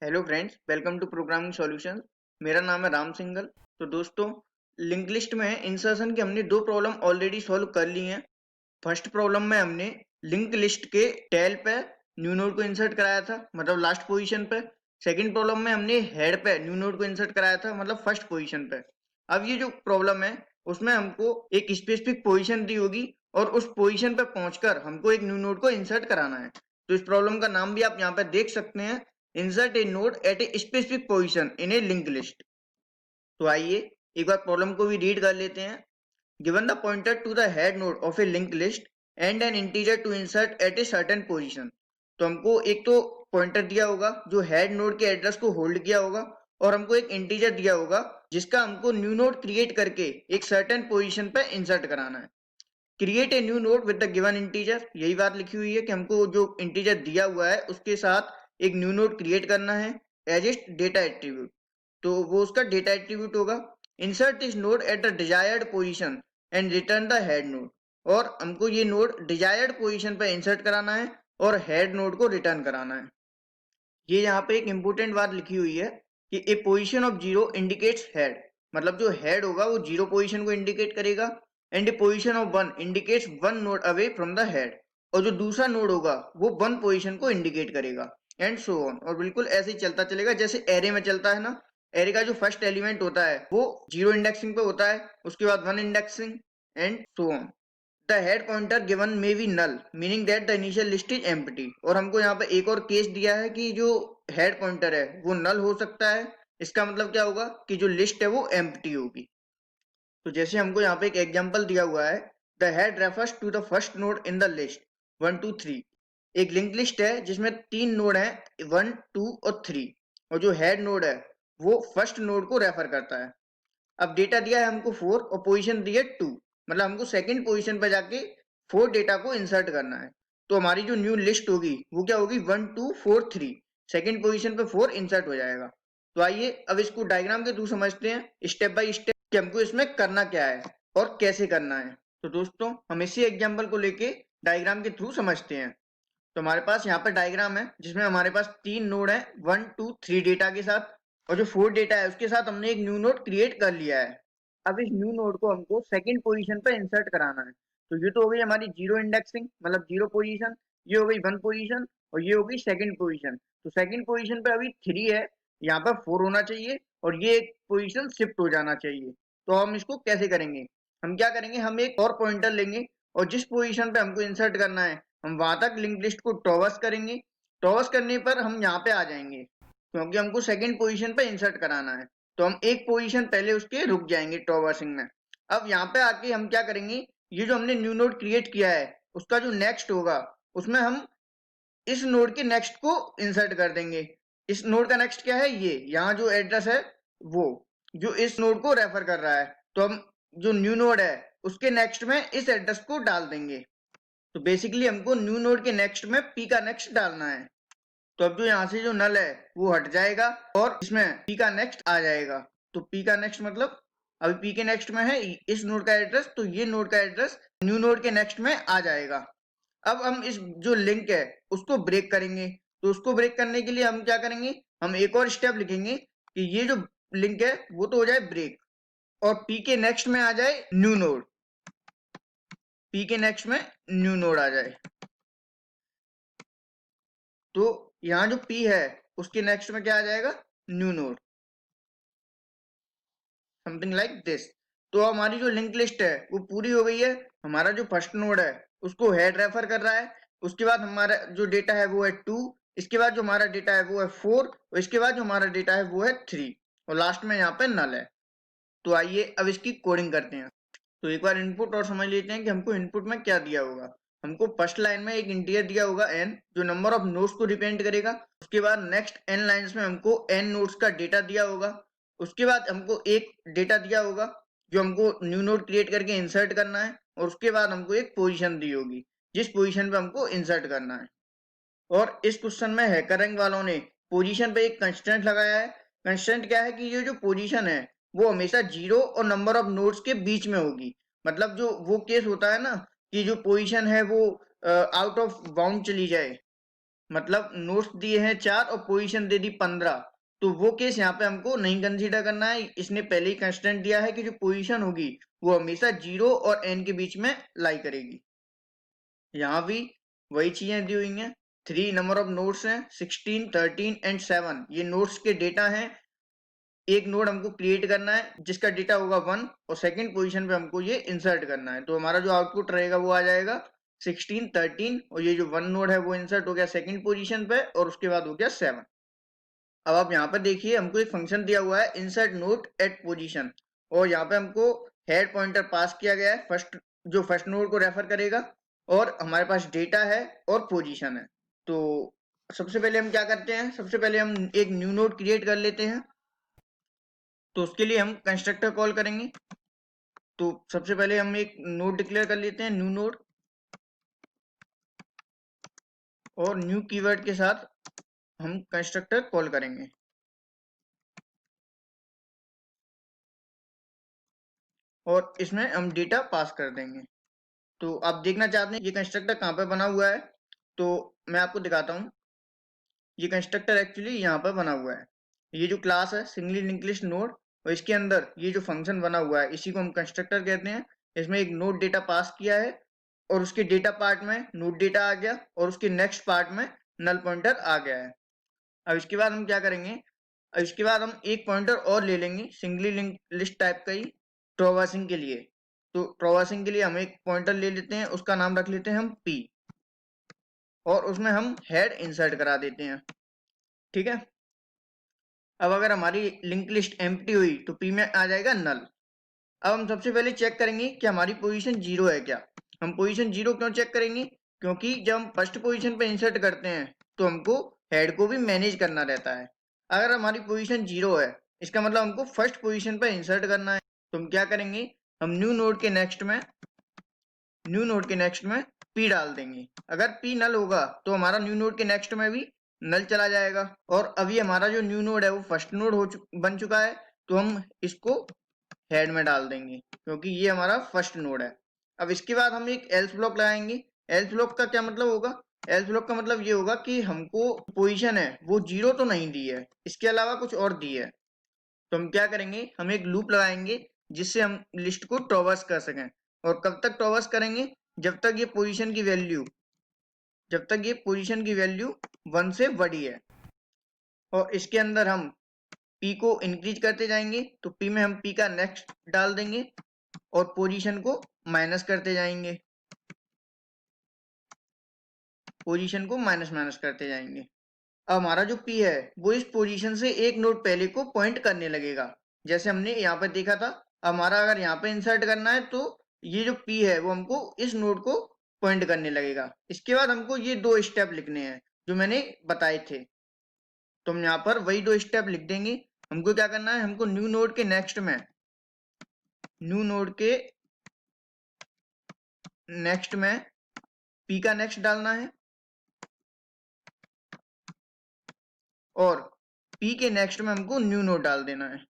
Hello friends, welcome to programming solutions. मेरा नाम है राम सिंघल। तो दोस्तों, लिंक लिस्ट में इंसर्शन की हमने दो प्रॉब्लम ऑलरेडी सॉल्व कर ली हैं। फर्स्ट प्रॉब्लम में हमने लिंक लिस्ट के टेल पे न्यू नोड को इंसर्ट कराया था, मतलब लास्ट पोजीशन पे। सेकंड प्रॉब्लम में हमने हेड पे न्यू नोड को इंसर्ट कराया था, मतलब फर्स्ट पोजीशन पे। अब ये जो प्रॉब्लम है उसमें हमको एक स्पेसिफिक पोजीशन दी होगी और उस पोजीशन पे पहुंचकर हमको एक न्यू नोड को इंसर्ट कराना है। तो इस प्रॉब्लम का नाम भी आप यहाँ पे देख सकते हैं, insert A node eight a specific position in A link list. तो आइए एक बार प्रॉब्लम को भी रीड कर लेते हैं। Given the pointer to the head node of a link list and an integer to insert at a certain position. तो हमको एक तो पॉइंटर दिया होगा जो हेड नोड के एड्रेस को होल्ड किया होगा, और हमको एक इंटीजर दिया होगा जिसका हमको न्यू नोड क्रिएट करके एक सर्टेन पोजीशन पे इंसर्ट कराना है। Create a new node with the given integer, यही बात लिखी हुई है कि हमको जो इंटीजर दिया हुआ है उसके साथ एक न्यू नोड क्रिएट करना है एज ए डेटा एट्रीब्यूट। तो वो उसका डेटा एट्रीब्यूट होगा। Insert this node at the desired position and return the head node, और हमको ये नोड डिजायर्ड पोजीशन पे इंसर्ट कराना है और हेड नोड को रिटर्न कराना है। ये यहाँ पे एक इंपॉर्टेंट बात लिखी हुई है कि a position of zero indicates head, मतलब जो हेड होगा वो जीरो पोजीशन को इंडिकेट करेगा, and a position of one indicates one node away from the head, और जो दूसरा नोड होगा वो वन पोजीशन को इंडिकेट करेगा, एंड सो ऑन। और बिल्कुल ऐसे ही चलता चलेगा जैसे एरे में चलता है ना। एरे का जो फर्स्ट एलिमेंट होता है वो जीरो इंडेक्सिंग पे होता है, उसके बाद one indexing, and so on. The head pointer given may be null, meaning that the initial list is empty. और हमको यहाँ पे एक और केस दिया है कि जो हेड पॉइंटर है वो नल हो सकता है। इसका मतलब क्या होगा कि जो लिस्ट है वो एम्प्टी होगी। तो जैसे हमको यहाँ पे एक एग्जांपल दिया हुआ है, the head refers to the first node in the list 1 2 3। एक लिंक लिस्ट है जिसमें तीन नोड हैं, 1 2 और 3, और जो हेड नोड है वो फर्स्ट नोड को रेफर करता है। अब डेटा दिया है हमको 4 और पोजीशन दी है 2, मतलब हमको सेकंड पोजीशन पे जाके 4 डेटा को इंसर्ट करना है। तो हमारी जो न्यू लिस्ट होगी वो क्या होगी, 1 2 4 3, सेकंड पोजीशन पे 4 इंसर्ट हो जाएगा। तो आइए अब इसको डायग्राम के थ्रू समझते हैं स्टेप बाय स्टेप कि हमको इसमें करना क्या है और कैसे करना है। तो दोस्तों, हम इसी एग्जाम्पल को लेके डायग्राम के थ्रू समझते हैं। तो हमारे पास यहाँ पे डायग्राम है जिसमें हमारे पास तीन नोड है 1 2 3 डेटा के साथ, और जो 4 डेटा है उसके साथ हमने एक न्यू नोड क्रिएट कर लिया है। अब इस न्यू नोड को हमको सेकंड पोजीशन पे इंसर्ट कराना है। तो ये तो हो गई हमारी जीरो इंडेक्सिंग, मतलब जीरो पोजीशन। ये हो गई वन पोजीशन, और ये हो गई सेकंड पोजीशन। तो सेकंड पोजीशन पे अभी 3 है, यहाँ पर 4 होना चाहिए, और ये एक पोजीशन शिफ्ट हो जाना चाहिए। तो हम इसको कैसे करेंगे, हम क्या करेंगे, हम एक और पॉइंटर लेंगे और जिस पोजीशन पे हमको इंसर्ट करना है हम वहां तक लिंक लिस्ट को टॉवर्स करेंगे। टॉवर्स करने पर हम यहाँ पे आ जाएंगे क्योंकि हमको सेकंड पोजीशन पे इंसर्ट कराना है। तो हम एक पोजीशन पहले उसके रुक जाएंगे टॉवर्सिंग में। अब यहाँ पे आके हम क्या करेंगे, ये जो हमने न्यू नोड क्रिएट किया है उसका जो नेक्स्ट होगा उसमें हम इस नोड के नेक्स्ट को इंसर्ट कर देंगे। इस नोड का नेक्स्ट क्या है, ये यहाँ जो एड्रेस है वो जो इस नोड को रेफर कर रहा है। तो हम जो न्यू नोड है उसके नेक्स्ट में इस एड्रेस को डाल देंगे। तो बेसिकली हमको न्यू नोड के नेक्स्ट में पी का नेक्स्ट डालना है। तो अब जो यहाँ से जो नल है वो हट जाएगा और इसमें पी का नेक्स्ट आ जाएगा। तो पी का नेक्स्ट मतलब अभी पी के नेक्स्ट में है इस नोड का एड्रेस, तो ये नोड का एड्रेस न्यू नोड के नेक्स्ट में आ जाएगा। अब हम इस जो लिंक है उसको ब्रेक करेंगे। तो उसको ब्रेक करने के लिए हम क्या करेंगे, हम एक और स्टेप लिखेंगे कि ये जो लिंक है वो तो हो जाए ब्रेक, और पी के नेक्स्ट में आ जाए न्यू नोड, पी के नेक्स्ट में न्यू नोड आ जाए। तो यहाँ जो P है उसके नेक्स्ट में क्या आ जाएगा, new node, something like this. तो हमारी जो लिंक लिस्ट है वो पूरी हो गई है। हमारा जो फर्स्ट नोड है उसको हेड रेफर कर रहा है, उसके बाद हमारा जो डेटा है वो है 2, इसके बाद जो हमारा डेटा है वो है 4, और इसके बाद जो हमारा डेटा है वो है 3, और लास्ट में यहाँ पे नल है। तो आइए अब इसकी कोडिंग करते हैं। तो एक बार इनपुट और समझ लेते हैं कि हमको इनपुट में क्या दिया होगा। हमको फर्स्ट लाइन में एक इंटीजर दिया होगा n, जो नंबर ऑफ नोड्स को रिप्रेजेंट करेगा। उसके बाद नेक्स्ट n लाइंस में हमको n नोड्स का डेटा दिया होगा। उसके बाद हमको एक डेटा दिया होगा जो हमको न्यू नोड क्रिएट करके इंसर्ट करना है, और उसके बाद हमको एक पोजीशन दी होगी जिस पोजीशन पे हमको इंसर्ट करना है। और इस क्वेश्चन में हैकररैंक वालों ने पोजीशन पे एक कंस्ट्रेंट लगाया है। कंस्ट्रेंट क्या है कि ये जो पोजीशन है वो हमेशा जीरो और नंबर ऑफ नोड्स के बीच में होगी। मतलब जो वो केस होता है ना कि जो पोजीशन है वो आउट ऑफ बाउंड चली जाए, मतलब नोट्स दिए हैं 4 और पोजीशन दे दी 15, तो वो केस यहाँ पे हमको नहीं कंसीडर करना है। इसने पहले ही कंस्टेंट दिया है कि जो पोजीशन होगी वो हमेशा 0 और n के बीच में लाई करेगी। यहाँ भी वही चीजें दी हुई हैं। 3 नंबर ऑफ नोड्स हैं, 16, 13 एंड 7। ये नोड्स के डेटा हैं। एक नोड हमको क्रिएट करना है जिसका डेटा होगा 1 और सेकंड पोजीशन पे हमको ये इंसर्ट करना है। तो हमारा जो आउटपुट रहेगा वो आ जाएगा 16, 13 और ये जो 1 नोड है वो इंसर्ट हो गया सेकंड पोजीशन पे और उसके बाद हो गया 7। अब आप यहाँ पर देखिए हमको एक फंक्शन दिया हुआ है इंसर्ट नोड एट पोजीशन, और यहाँ पे हमको हेड पॉइंटर पास किया गया है फर्स्ट नोड को रेफर करेगा, और हमारे पास डेटा है और पोजीशन है। तो सबसे पहले हम क्या करते हैं, सबसे पहले हम एक न्यू नोड क्रिएट कर लेते हैं। तो उसके लिए हम कंस्ट्रक्टर कॉल करेंगे। तो सबसे पहले हम एक नोड डिक्लेयर कर लेते हैं, न्यू नोड, और न्यू कीवर्ड के साथ हम कंस्ट्रक्टर कॉल करेंगे। और इसमें हम डेटा पास कर देंगे। तो आप देखना चाहते हैं ये कंस्ट्रक्टर कहाँ पे बना हुआ है, तो मैं आपको दिखाता हूँ। ये कंस्ट्रक्टर एक्चुअली यहाँ पर बना हुआ है। ये जो क्लास है सिंगली लिंक्ड लिस्ट नोड, और इसके अंदर ये जो फंक्शन बना हुआ है इसी को हम कंस्ट्रक्टर कहते हैं। इसमें एक नोड डेटा पास किया है और उसके डेटा पार्ट में नोड डेटा आ गया और उसके नेक्स्ट पार्ट में नल पॉइंटर आ गया है। अब इसके बाद हम क्या करेंगे, अब इसके बाद हम एक पॉइंटर और ले लेंगे सिंगली लिंक्ड लिस्ट टाइप का ही ट्रोवर्सिंग के लिए। तो ट्रोवर्सिंग के लिए हम एक पॉइंटर ले लेते हैं, उसका नाम रख लेते हैं हम p, और उसमें हम हेड इंसर्ट करा देते हैं। ठीक है। अब अगर हमारी लिंक लिस्ट एम्प्टी हुई तो p में आ जाएगा नल। अब हम सबसे पहले चेक करेंगे कि हमारी पोजीशन 0 है क्या। हम पोजीशन 0 क्यों चेक करेंगे, क्योंकि जब हम फर्स्ट पोजीशन पे इंसर्ट करते हैं तो हमको हेड को भी मैनेज करना रहता है। अगर हमारी पोजीशन 0 है इसका मतलब हमको फर्स्ट पोजीशन पे इंसर्ट करना है। तो हम क्या करेंगे, हम न्यू नोड के नेक्स्ट में p डाल देंगे। अगर p नल होगा तो हमारा न्यू नोड के नेक्स्ट में भी नल चला जाएगा। और अभी हमारा जो न्यू नोड है वो फर्स्ट नोड बन चुका है, तो हम इसको हेड में डाल देंगे क्योंकि ये हमारा फर्स्ट नोड है। अब इसके बाद हम एक एल्स ब्लॉक लगाएंगे। एल्स ब्लॉक का क्या मतलब होगा, एल्स ब्लॉक का मतलब ये होगा कि हमको पोजीशन है वो 0 तो नहीं दी है, इसके अलावा कुछ और दी है। तो हम क्या करेंगे, हम एक लूप लगाएंगे जिससे हम लिस्ट को ट्रॉवर्स कर सकें। और कब तक ट्रॉवर्स करेंगे, जब तक ये पोजीशन की वैल्यू 1 से बड़ी है। और इसके अंदर हम p को इंक्रीज करते जाएंगे, तो p में हम p का नेक्स्ट डाल देंगे और पोजीशन को माइनस करते जाएंगे, अब हमारा जो p है वो इस पोजीशन से एक नोड पहले को पॉइंट करने लगेगा, जैसे हमने यहाँ पर देखा था। हमारा अगर यहाँ पे इंसर्ट करना है तो ये जो p है वो हमको इस नोड को पॉइंट करने लगेगा। इसके बाद हमको ये 2 स्टेप लिखने हैं जो मैंने बताए थे, तो हम यहाँ पर वही 2 स्टेप लिख देंगे। हमको क्या करना है, हमको न्यू नोड के नेक्स्ट में p का नेक्स्ट डालना है और p के नेक्स्ट में हमको न्यू नोड डाल देना है।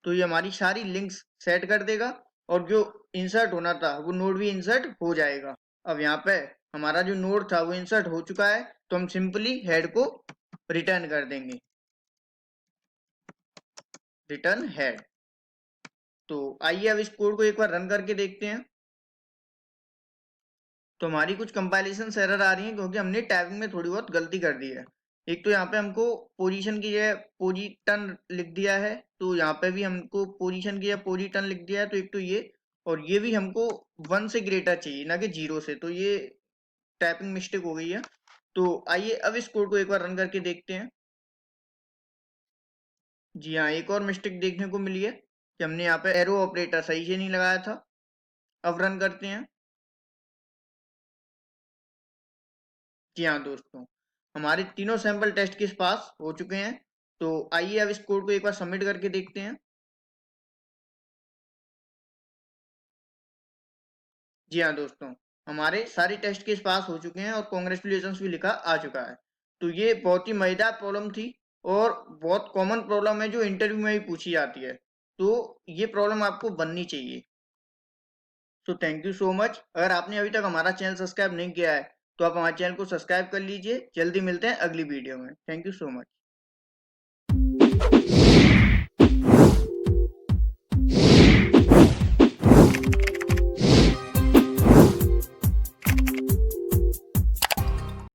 तो ये हमारी सारी लिंक्स सेट कर देगा और जो इंसर्ट होना था वो नोड भी इंसर्ट हो जाएगा। अब यहाँ पे हमारा जो नोड था वो इंसर्ट हो चुका है, तो हम सिंपली हेड को रिटर्न कर देंगे, रिटर्न हेड। तो आइए अब इस कोड को एक बार रन करके देखते हैं। तो हमारी कुछ कंपाइलेशन एरर आ रही है क्योंकि हमने टाइपिंग में थोड़ी बहुत गलती कर दी है। एक तो यहाँ पे हमको पोजीशन की जगह पोजीटन लिख दिया है, तो यहाँ पे भी हमको पोजीशन की जगह पोजीटन लिख दिया है। तो एक तो ये, और ये भी हमको 1 से ग्रेटर चाहिए ना कि 0 से, तो ये टाइपिंग मिस्टेक हो गई है। तो आइए अब इस कोड को एक बार रन करके देखते हैं। जी हाँ, एक और मिस्टेक देखने को मिली है कि हमने यहाँ पे एरो ऑपरेटर सही से नहीं लगाया था। अब रन करते हैं। जी हाँ दोस्तों, हमारे तीनों सैंपल टेस्ट केस पास हो चुके हैं। तो आइए अब इस कोड को एक बार सबमिट करके देखते हैं। जी हाँ दोस्तों, हमारे सारे टेस्ट केस पास हो चुके हैं और कॉन्ग्रेचुलेशंस भी लिखा आ चुका है। तो ये बहुत ही मजेदार प्रॉब्लम थी और बहुत कॉमन प्रॉब्लम है जो इंटरव्यू में भी पूछी जाती है। तो ये प्रॉब्लम आपको बननी चाहिए। So thank you so much. अगर आपने अभी तक हमारा चैनल सब्सक्राइब नहीं किया है तो आप हमारे चैनल को सब्सक्राइब कर लीजिए। जल्दी मिलते हैं अगली वीडियो में। Thank you so much.